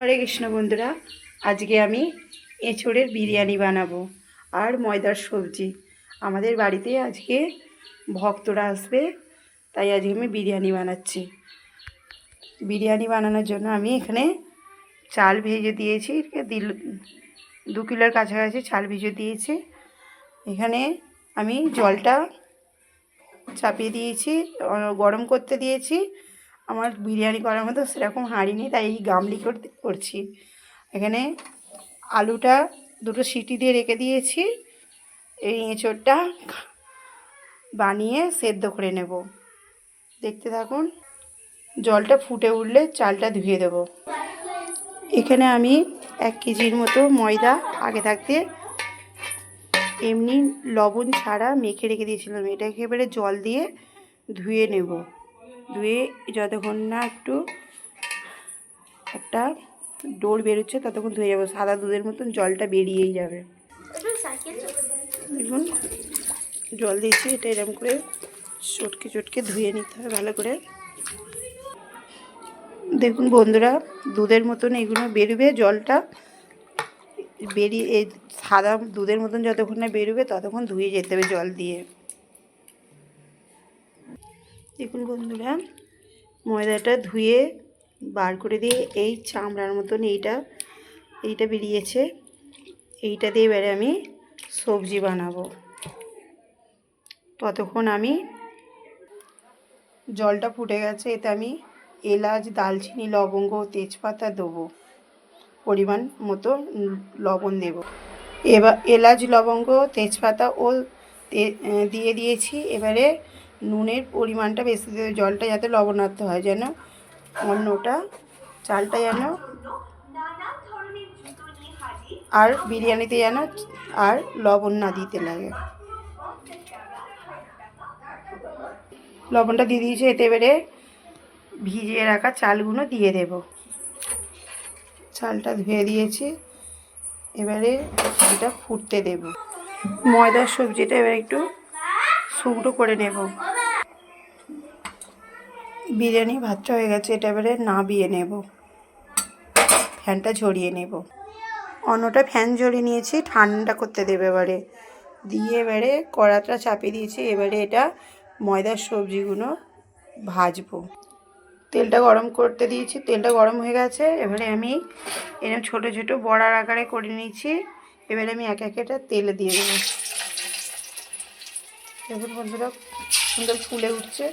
হরে কৃষ্ণ বন্ধুরা, আজকে আমি এঁচোড়ের বিরিয়ানি বানাবো আর ময়দার সবজি। আমাদের বাড়িতে আজকে ভক্তরা আসবে, তাই আজকে আমি বিরিয়ানি বানাচ্ছি। বিরিয়ানি বানানোর জন্য আমি এখানে চাল ভেজে দিয়েছি, 2 কিলোর কাছাকাছি চাল ভেজে দিয়েছি। এখানে আমি জলটা চাপিয়ে দিয়েছি, গরম করতে দিয়েছি। আমার বিরিয়ানি করার মতো সেরকম হাঁড়ি নেই, তাই এই গামলি করছি। এখানে আলুটা 2টো সিটি দিয়ে রেখে দিয়েছি। এই এঁচোড়টা বানিয়ে সেদ্ধ করে নেব, দেখতে থাকুন। জলটা ফুটে উঠলে চালটা ধুয়ে দেব। এখানে আমি 1 কেজির মতো ময়দা আগে থাকতে এমনি লবণ ছাড়া মেখে রেখে দিয়েছিলাম। এটা একেবারে জল দিয়ে ধুয়ে নেব। ধুয়ে যতক্ষণ না একটু একটা ডোর বেরোচ্ছে ততক্ষণ ধুয়ে যাবো। সাদা দুধের মতন জলটা বেরিয়েই যাবে। দেখুন জল দিয়েছি, এটা এরকম করে চটকে চটকে ধুয়ে নিতে হবে ভালো করে। দেখুন বন্ধুরা, দুধের মতন এগুলো বেরোবে, জলটা বেরিয়ে এই সাদা দুধের মতন যতক্ষণ না বেরোবে ততক্ষণ ধুয়ে যেতে হবে জল দিয়ে। দেখুন বন্ধুরা, ময়দাটা ধুয়ে বার করে দিয়ে এই চামড়ার মতন এইটা বেরিয়েছে। এইটা দিয়ে এবারে আমি সবজি বানাবো। ততক্ষণ আমি জলটা ফুটে গেছে, এতে আমি এলাচ, দালচিনি, লবঙ্গ, তেজপাতা দেবো। পরিমাণ মতো লবণ দেব। এবার এলাচ, লবঙ্গ, তেজপাতা দিয়ে দিয়েছি। এবারে নুনের পরিমাণটা বেশি দেবে, জলটা যাতে লবণাক্ত হয়, যেন অন্যটা চালটা যেন আর বিরিয়ানিতে যেন আর লবণ না দিতে লাগে। লবণটা দিয়ে দিয়েছি, এতে এবারে ভিজিয়ে রাখা চালগুলো দিয়ে দেব। চালটা ধুয়ে দিয়েছি, এবারে এটা ফুটতে দেব। ময়দার সবজিটা এবার একটু শুকনো করে নেব। বিরিয়ানি ভাতটা হয়ে গেছে, এটা এবারে নামিয়ে নেব, ফ্যানটা ঝরিয়ে নেব। অন্যটা ফ্যান ঝরিয়ে নিয়েছি, ঠান্ডা করতে দেবে এবারে। দিয়ে এবারে কড়াটা চাপিয়ে দিয়েছি। এবারে এটা ময়দার সবজিগুলো ভাজবো। তেলটা গরম করতে দিয়েছি, তেলটা গরম হয়ে গেছে। এবারে আমি এরকম ছোটো ছোটো বড়ার আকারে করে নিয়েছি। এবারে আমি এক এক এটা তেলে দিয়ে দেবো। দেখুন বন্ধুরা, সুন্দর ফুলে উঠছে।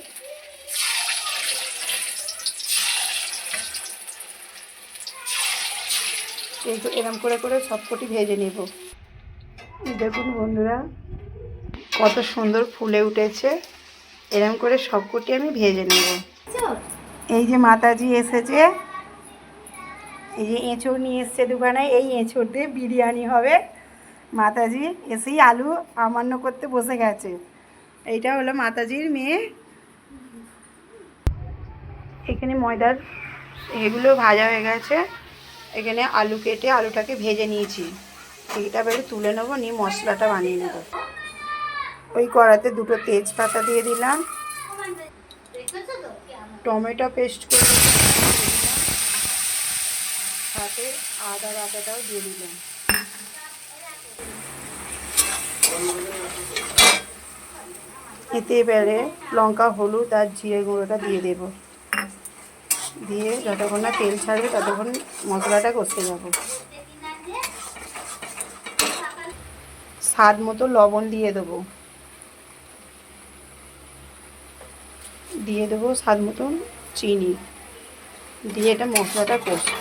এরকম করে করে সবকটি ভেজে নেব। দেখুন বন্ধুরা, কত সুন্দর ফুলে উঠেছে। এরকম করে সবকটি আমি ভেজে নেব। এই যে মাতাজি এসেছে, এই যে এঁচোড় নিয়ে এসছে দোকানে, এই এঁচোড় দিয়ে বিরিয়ানি হবে। মাতাজি এসেই আলু আমান্য করতে বসে গেছে। এইটা হলো মাতাজির মেয়ে। এখানে ময়দার এগুলো ভাজা হয়ে গেছে। এখানে আলু কেটে আলুটাকে ভেজে নিয়েছি। এইটা এবারে তুলে নেবো, নিয়ে মশলাটা বানিয়ে নেব। ওই কড়াতে 2টো তেজপাতা দিয়ে দিলাম, টমেটো পেস্ট করে সাথে আদা বাটাটাও দিয়ে দিলাম। এতে এবারে লঙ্কা, হলুদ আর জিরে গুঁড়োটা দিয়ে দেব। দিয়ে যতক্ষণ না তেল ছাড়বে ততক্ষণ মশলাটা কষতে যাব। স্বাদ মতো লবণ দিয়ে দেবো। দিয়ে দেবো স্বাদ মতন চিনি। দিয়ে এটা মশলাটা কষবো।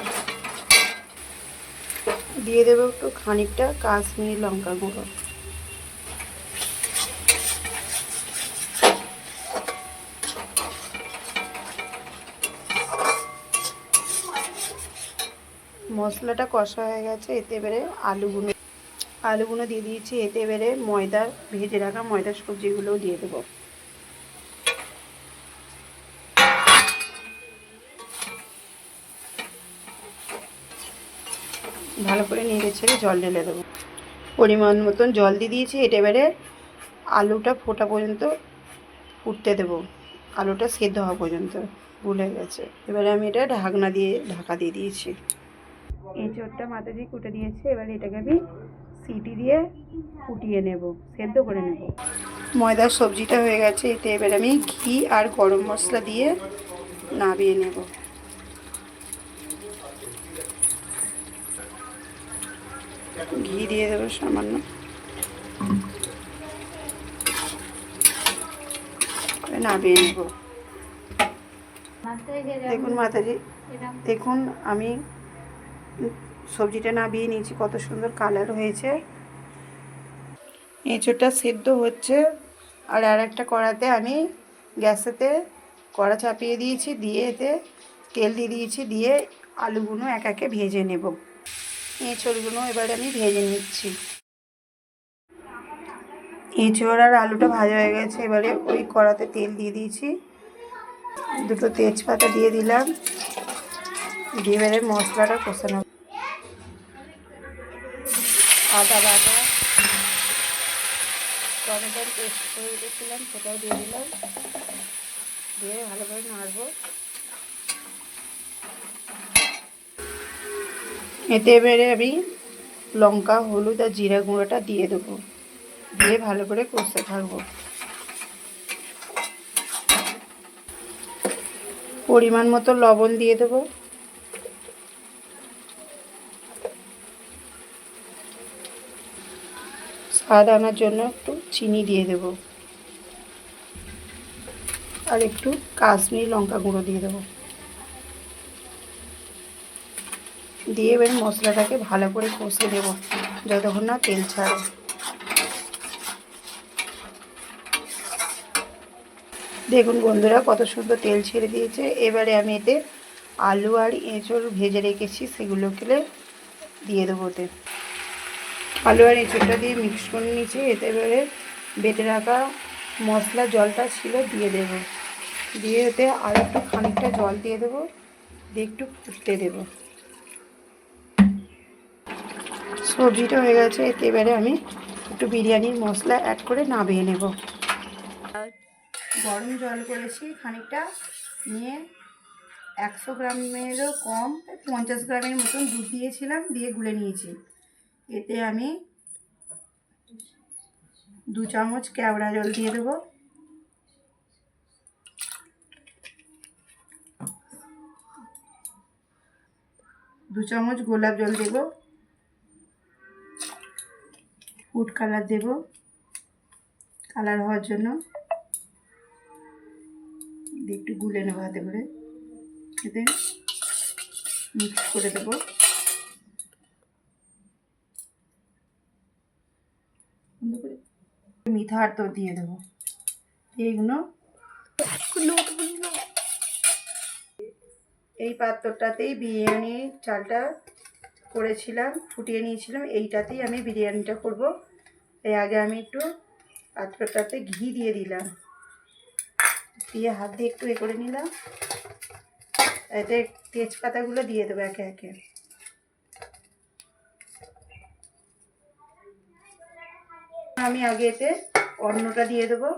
দিয়ে দেবো একটু খানিকটা কাশ্মীরি লঙ্কা গুঁড়ো। মশলাটা কষা হয়ে গেছে। এতে এবারে আলুগুলো দিয়ে দিয়েছি। এতে এবারে ভেজে রাখা ময়দার সবজিগুলোও দিয়ে দেবো। ভালো করে নেড়ে ছেড়ে জল ঢেলে দেবো। পরিমাণ মতন জল দিয়ে দিয়েছি। এটা এবারে আলুটা ফোটা পর্যন্ত ফুটতে দেবো, আলুটা সেদ্ধ হওয়া পর্যন্ত। ভুলে গেছে। এবারে আমি এটা ঢাকা দিয়ে দিয়েছি। এঁচোড়টা মাতাজি কুটে দিয়েছে, এবার এটাকে আমি সিটি দিয়ে ফুটিয়ে নেব, সেদ্ধ করে নেব। ময়দার সবজিটা হয়ে গেছে, এতে এবার আমি ঘি আর গরম মশলা দিয়ে নামিয়ে নেব। ঘি দিয়ে দেবো সামান্য, নামিয়ে নেব। দেখুন মাতাজি, দেখুন আমি সবজিটা নামিয়ে নিয়েছি, কত সুন্দর কালার হয়েছে। এঁচোড়টা সেদ্ধ হচ্ছে, আর একটা কড়াতে আমি গ্যাসেতে কড়া চাপিয়ে দিয়েছি, দিয়ে এতে তেল দিয়ে দিয়েছি, দিয়ে আলুগুলো এক একে ভেজে নেব। এঁচোড়গুলো এবারে আমি ভেজে নিচ্ছি। এঁচোড় আর আলুটা ভাজা হয়ে গেছে, এবারে ওই কড়াতে তেল দিয়ে দিয়েছি, দুটো তেজপাতা দিয়ে দিলাম, দিয়ে এবারে মশলাটা কষানো, আদা বাটা, টমেটোর পেস্ট করে রেখেছিলাম সেটাও দিয়ে দিলাম, দিয়ে ভালো করে নাড়বো। এতে এবারে আমি লঙ্কা, হলুদ আর জিরা গুঁড়োটা দিয়ে দেবো, দিয়ে ভালো করে কষতে থাকবো। পরিমাণ মতো লবণ দিয়ে দেবো, স্বাদ আনার জন্য একটু চিনি দিয়ে দেব, আর একটু কাশ্মীরি লঙ্কা গুঁড়ো দিয়ে দেবো, দিয়ে এবার মশলাটাকে ভালো করে কষে দেব যতক্ষণ না তেল ছাড়ে। দেখুন বন্ধুরা কত সুন্দর তেল ছেড়ে দিয়েছে। এবারে আমি এতে আলু আর এঁচোড় ভেজে রেখেছি সেগুলোকে দিয়ে দেবো ওতে। আলু আর এঁচোড়টা দিয়ে মিক্স করে নিয়েছি, এতে এবারে বেটে রাখা মশলা জলটা ছিল দিয়ে দেব, দিয়ে এতে আর একটু খানিকটা জল দিয়ে দেবো, দিয়ে একটু ফুটতে দেবো। সবজিটা হয়ে গেছে, এতে এবারে আমি একটু বিরিয়ানির মশলা অ্যাড করে নামিয়ে নেব। গরম জল করেছি খানিকটা, নিয়ে 100 গ্রামেরও কম, 50 গ্রামের মতন দুধ দিয়েছিলাম, দিয়ে গুলে নিয়েছি। এতে আমি 2 চামচ কেওড়া জল দিয়ে দেবো, 2 চামচ গোলাপ জল দেব, ফুড কালার দেব কালার হওয়ার জন্য, একটু গুলে নেবো হাতে করে, এতে মিক্স করে দেবো। মিঠা আর তো দিয়ে দেবো, এইগুলো এই পাত্রটাতেই বিরিয়ানির চালটা করেছিলাম, ফুটিয়ে নিয়েছিলাম, এইটাতেই আমি বিরিয়ানিটা করব। এই আগে আমি একটু পাত্রটাতে ঘি দিয়ে দিলাম, দিয়ে হাত দিয়ে একটু করে নিলাম, এতে তেজপাতাগুলো দিয়ে দেবো একে একে। আমি আগে এতে অন্নটা দিয়ে দেবো,